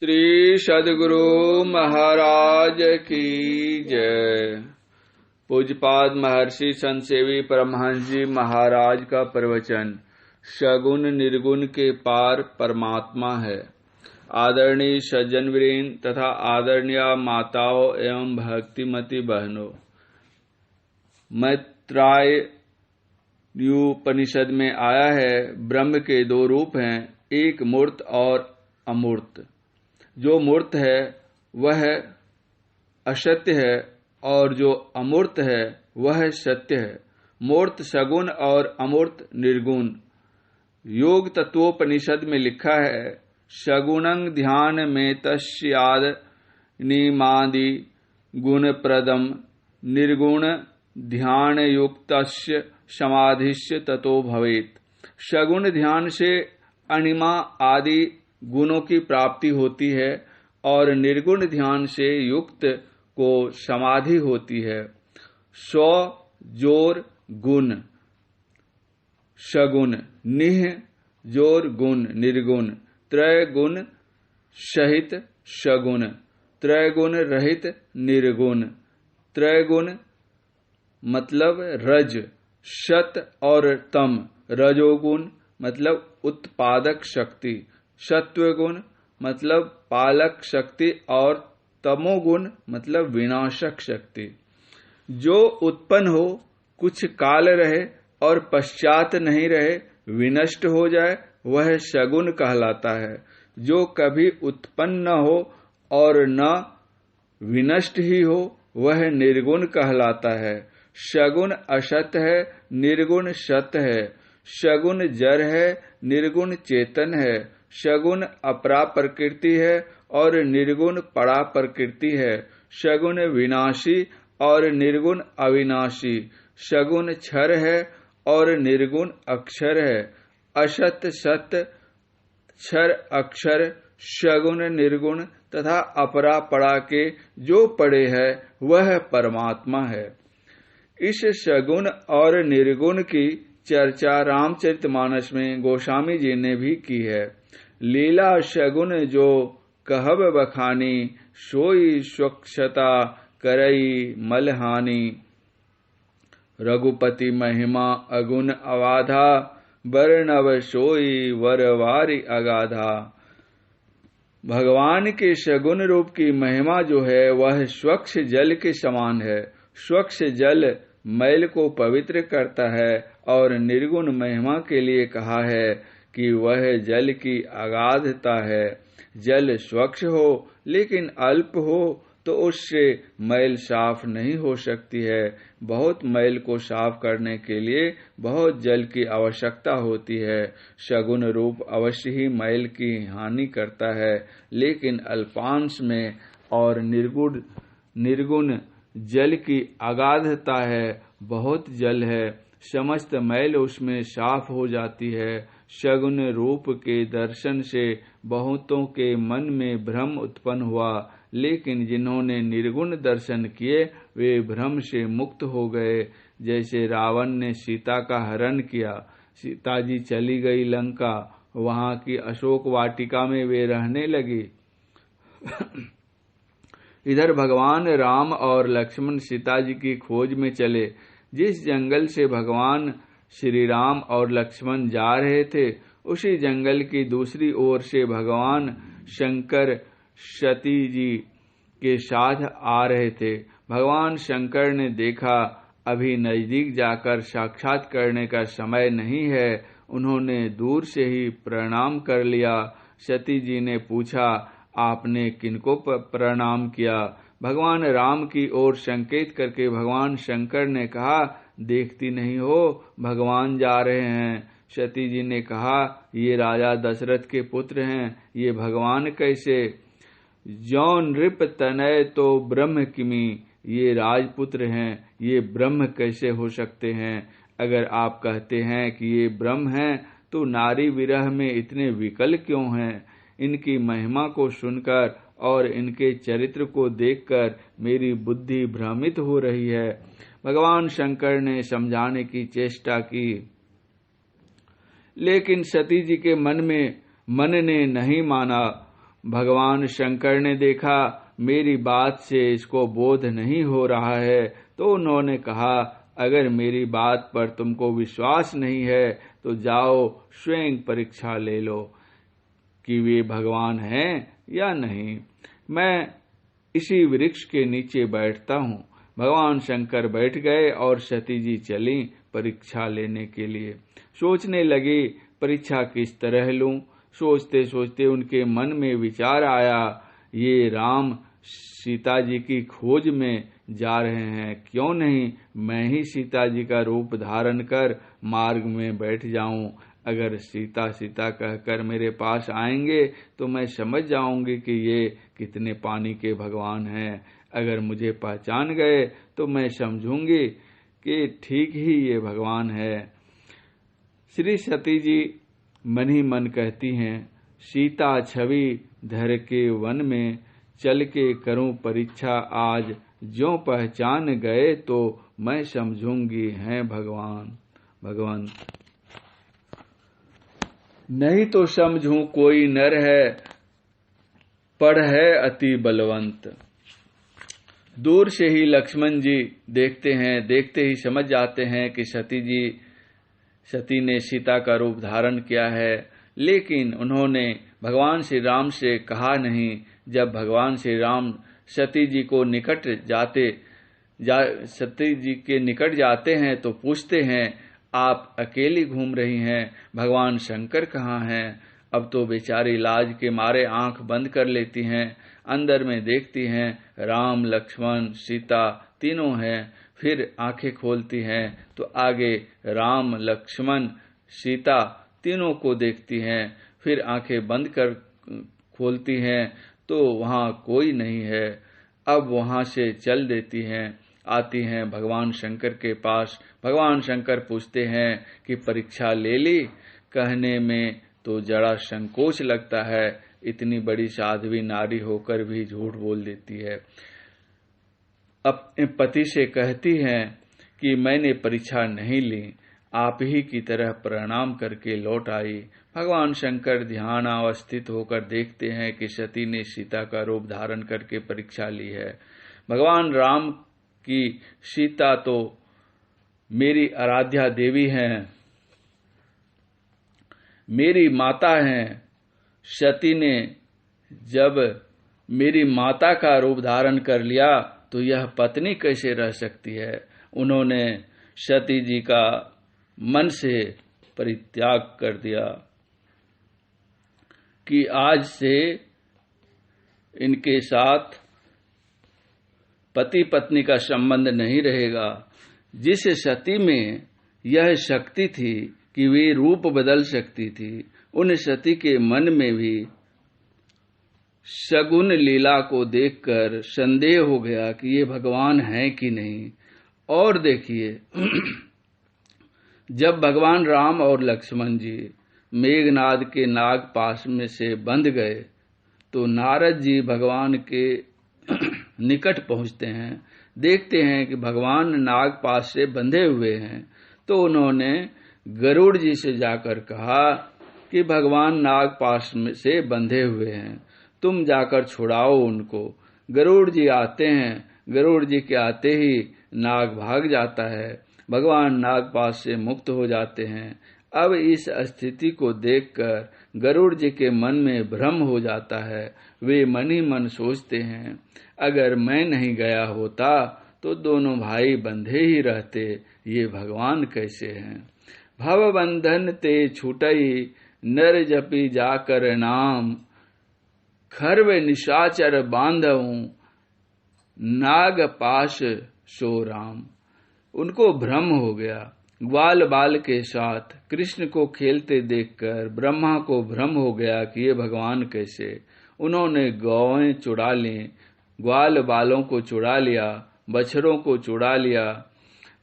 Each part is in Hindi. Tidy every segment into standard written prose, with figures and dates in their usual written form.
श्री सद्गुरु महाराज की जय। पूज्यपाद महर्षि संतसेवी परमहंस जी महाराज का प्रवचन सगुण निर्गुण के पार परमात्मा है। आदरणीय सज्जनवृंद तथा आदरणीय माताओं एवं भक्तिमती बहनों, मैत्राय उपनिषद में आया है, ब्रह्म के दो रूप हैं, एक मूर्त और अमूर्त। जो मूर्त है वह असत्य है और जो अमूर्त है वह सत्य है। मूर्त सगुण और अमूर्त निर्गुण। योग तत्वोपनिषद में लिखा है, सगुणं ध्यान में तस्याद निमादि गुण प्रदम निर्गुण ध्यान युक्तस्य समाधिस्य ततो भवेत। सगुण ध्यान से अणिमा आदि गुणों की प्राप्ति होती है और निर्गुण ध्यान से युक्त को समाधि होती है। सौ जोर गुण सगुण, निह जोर गुण निर्गुण, त्रय गुण सहित सगुण, त्रय गुण रहित निर्गुण। त्रय गुण मतलब रज, सत और तम। रजोगुण मतलब उत्पादक शक्ति, सत्वगुण मतलब पालक शक्ति और तमोगुण मतलब विनाशक शक्ति। जो उत्पन्न हो, कुछ काल रहे और पश्चात नहीं रहे, विनष्ट हो जाए, वह सगुण कहलाता है। जो कभी उत्पन्न न हो और न विनष्ट ही हो, वह निर्गुण कहलाता है। सगुण असत है, निर्गुण सत है। सगुण जड़ है, निर्गुण चेतन है। सगुण अपरा प्रकृति है और निर्गुण परा प्रकृति है। सगुण विनाशी और निर्गुण अविनाशी। सगुण क्षर है और निर्गुण अक्षर है। असत सत, क्षर अक्षर, सगुण निर्गुण तथा अपरा परा के जो पड़े है वह परमात्मा है। इस सगुण और निर्गुण की चर्चा रामचरितमानस में गोस्वामी जी ने भी की है। लीला सगुण जो कहब बखानी, सोई स्वच्छता करई मलहानी। रघुपति महिमा अगुण अवाधा, वर्णव सोई वरवारी अगाधा। भगवान के सगुण रूप की महिमा जो है वह स्वच्छ जल के समान है। स्वच्छ जल मैल को पवित्र करता है और निर्गुण महिमा के लिए कहा है कि वह जल की अगाधता है। जल स्वच्छ हो लेकिन अल्प हो तो उससे मैल साफ नहीं हो सकती है। बहुत मैल को साफ करने के लिए बहुत जल की आवश्यकता होती है। सगुण रूप अवश्य ही मैल की हानि करता है, लेकिन अल्पांश में, और निर्गुण जल की अगाधता है, बहुत जल है, समस्त मैल उसमें साफ हो जाती है। सगुण रूप के दर्शन से बहुतों के मन में भ्रम उत्पन्न हुआ, लेकिन जिन्होंने निर्गुण दर्शन किए वे भ्रम से मुक्त हो गए। जैसे रावण ने सीता का हरण किया, सीता जी चली गई लंका, वहां की अशोक वाटिका में वे रहने लगी। इधर भगवान राम और लक्ष्मण सीता जी की खोज में चले। जिस जंगल से भगवान श्री राम और लक्ष्मण जा रहे थे, उसी जंगल की दूसरी ओर से भगवान शंकर सती जी के साथ आ रहे थे। भगवान शंकर ने देखा अभी नजदीक जाकर साक्षात करने का समय नहीं है। उन्होंने दूर से ही प्रणाम कर लिया। सती जी ने पूछा, आपने किनको प्रणाम किया? भगवान राम की ओर संकेत करके भगवान शंकर ने कहा, देखती नहीं हो भगवान जा रहे हैं। सती जी ने कहा, ये राजा दशरथ के पुत्र हैं, ये भगवान कैसे? जौन नृप तनय तो ब्रह्म किमी, ये राजपुत्र हैं, ये ब्रह्म कैसे हो सकते हैं? अगर आप कहते हैं कि ये ब्रह्म हैं तो नारी विरह में इतने विकल क्यों हैं? इनकी महिमा को सुनकर और इनके चरित्र को देखकर मेरी बुद्धि भ्रमित हो रही है। भगवान शंकर ने समझाने की चेष्टा की, लेकिन सती जी के मन ने नहीं माना। भगवान शंकर ने देखा मेरी बात से इसको बोध नहीं हो रहा है, तो उन्होंने कहा, अगर मेरी बात पर तुमको विश्वास नहीं है तो जाओ स्वयं परीक्षा ले लो कि वे भगवान हैं या नहीं। मैं इसी वृक्ष के नीचे बैठता हूँ। भगवान शंकर बैठ गए और सती जी चली परीक्षा लेने के लिए। सोचने लगी परीक्षा किस तरह लूं। सोचते सोचते उनके मन में विचार आया, ये राम सीता जी की खोज में जा रहे हैं, क्यों नहीं मैं ही सीता जी का रूप धारण कर मार्ग में बैठ जाऊं। अगर सीता सीता कहकर मेरे पास आएंगे तो मैं समझ जाऊंगी कि ये कितने पानी के भगवान हैं। अगर मुझे पहचान गए तो मैं समझूंगी कि ठीक ही ये भगवान है। श्री सती जी मन ही मन कहती हैं, सीता छवि धर के वन में चल के करूं परीक्षा आज, जो पहचान गए तो मैं समझूंगी हैं भगवान। नहीं तो समझूं कोई नर है, पढ़ है अति बलवंत। दूर से ही लक्ष्मण जी देखते हैं, देखते ही समझ जाते हैं कि सती ने सीता का रूप धारण किया है, लेकिन उन्होंने भगवान श्री राम से कहा नहीं। जब भगवान श्री राम सती जी के निकट जाते हैं तो पूछते हैं, आप अकेली घूम रही हैं, भगवान शंकर कहाँ हैं? अब तो बेचारी लाज के मारे आंख बंद कर लेती हैं। अंदर में देखती हैं राम लक्ष्मण सीता तीनों हैं। फिर आंखें खोलती हैं तो आगे राम लक्ष्मण सीता तीनों को देखती हैं। फिर आंखें बंद कर खोलती हैं तो वहां कोई नहीं है। अब वहां से चल देती हैं, आती हैं भगवान शंकर के पास। भगवान शंकर पूछते हैं कि परीक्षा ले ली? कहने में तो जरा संकोच लगता है, इतनी बड़ी साध्वी नारी होकर भी झूठ बोल देती है। अपने पति से कहती हैं कि मैंने परीक्षा नहीं ली, आप ही की तरह प्रणाम करके लौट आई। भगवान शंकर ध्यानावस्थित होकर देखते हैं कि सती ने सीता का रूप धारण करके परीक्षा ली है। भगवान राम की सीता तो मेरी आराध्या देवी हैं, मेरी माता हैं। सती ने जब मेरी माता का रूप धारण कर लिया तो यह पत्नी कैसे रह सकती है? उन्होंने सती जी का मन से परित्याग कर दिया कि आज से इनके साथ पति पत्नी का संबंध नहीं रहेगा। जिस सती में यह शक्ति थी कि वे रूप बदल सकती थी, उन सती के मन में भी शगुन लीला को देखकर संदेह हो गया कि ये भगवान हैं कि नहीं। और देखिए, जब भगवान राम और लक्ष्मण जी मेघनाद के नाग पाश में से बंध गए तो नारद जी भगवान के निकट पहुंचते हैं। देखते हैं कि भगवान नाग पाश से बंधे हुए हैं, तो उन्होंने गरुड़ जी से जाकर कहा कि भगवान नाग पाश में से बंधे हुए हैं, तुम जाकर छुड़ाओ उनको। गरुड़ जी आते हैं, गरुड़ जी के आते ही नाग भाग जाता है, भगवान नागपाश से मुक्त हो जाते हैं। अब इस स्थिति को देखकर गरुड़ जी के मन में भ्रम हो जाता है। वे मन ही मन सोचते हैं, अगर मैं नहीं गया होता तो दोनों भाई बंधे ही रहते, ये भगवान कैसे हैं। भव बंधन ते छूटई नर जपी जाकर नाम, खर्व निशाचर बांधऊं नाग पाश सो राम। उनको भ्रम हो गया। ग्वाल बाल के साथ कृष्ण को खेलते देखकर ब्रह्मा को भ्रम हो गया कि ये भगवान कैसे। उन्होंने गौएं चुरा ली, ग्वाल बालों को चुरा लिया, बछड़ों को चुरा लिया।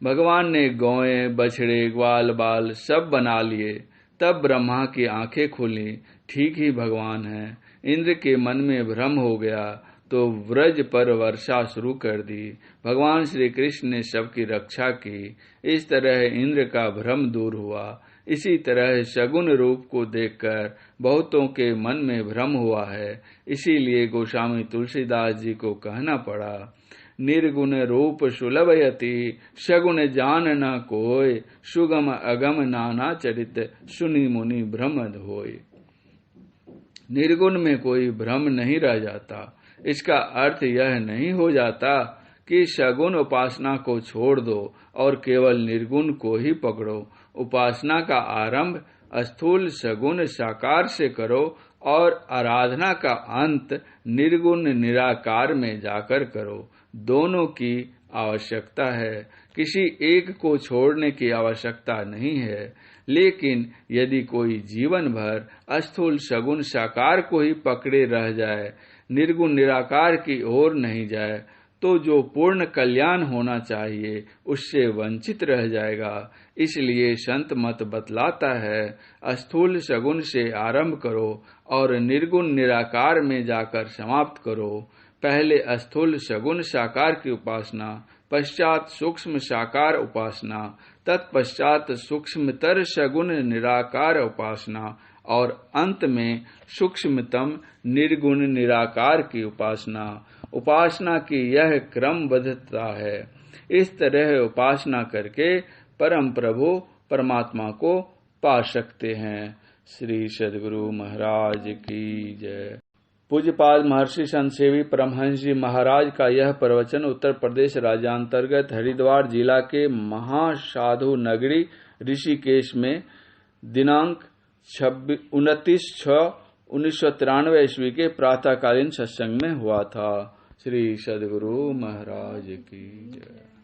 भगवान ने गौएं बछड़े ग्वाल बाल सब बना लिए। तब ब्रह्मा की आंखें खुली, ठीक ही भगवान हैं। इंद्र के मन में भ्रम हो गया तो व्रज पर वर्षा शुरू कर दी। भगवान श्री कृष्ण ने सबकी रक्षा की। इस तरह इंद्र का भ्रम दूर हुआ। इसी तरह सगुण रूप को देखकर बहुतों के मन में भ्रम हुआ है। इसीलिए गोस्वामी तुलसीदास जी को कहना पड़ा, निर्गुण रूप सुलभयति सगुण जान न कोय, सुगम अगम नाना चरित सुनि मुनि भ्रमद होय। निर्गुण में कोई भ्रम नहीं रह जाता। इसका अर्थ यह नहीं हो जाता कि सगुण उपासना को छोड़ दो और केवल निर्गुण को ही पकड़ो। उपासना का आरंभ स्थूल सगुण साकार से करो और आराधना का अंत निर्गुण निराकार में जाकर करो। दोनों की आवश्यकता है, किसी एक को छोड़ने की आवश्यकता नहीं है। लेकिन यदि कोई जीवन भर स्थूल सगुण साकार को ही पकड़े रह जाए, निर्गुण निराकार की ओर नहीं जाए, तो जो पूर्ण कल्याण होना चाहिए उससे वंचित रह जाएगा। इसलिए संत मत बतलाता है, स्थूल सगुण से आरंभ करो और निर्गुण निराकार में जाकर समाप्त करो। पहले स्थूल सगुण साकार की उपासना, पश्चात सूक्ष्म साकार उपासना, तत्पश्चात सूक्ष्मतर सगुण निराकार उपासना और अंत में सूक्ष्मतम निर्गुण निराकार की उपासना। उपासना की यह क्रमबद्धता है। इस तरह उपासना करके परम प्रभु परमात्मा को पा सकते हैं। श्री सद्गुरु महाराज की जय। पूज्यपाद महर्षि संत सेवी परमहंस जी महाराज का यह प्रवचन उत्तर प्रदेश राज्यांतर्गत हरिद्वार जिला के महासाधु नगरी ऋषिकेश में दिनांक 29/6/1993 ईस्वी के प्रातःकालीन सत्संग में हुआ था। श्री सद्गुरु महाराज की जय।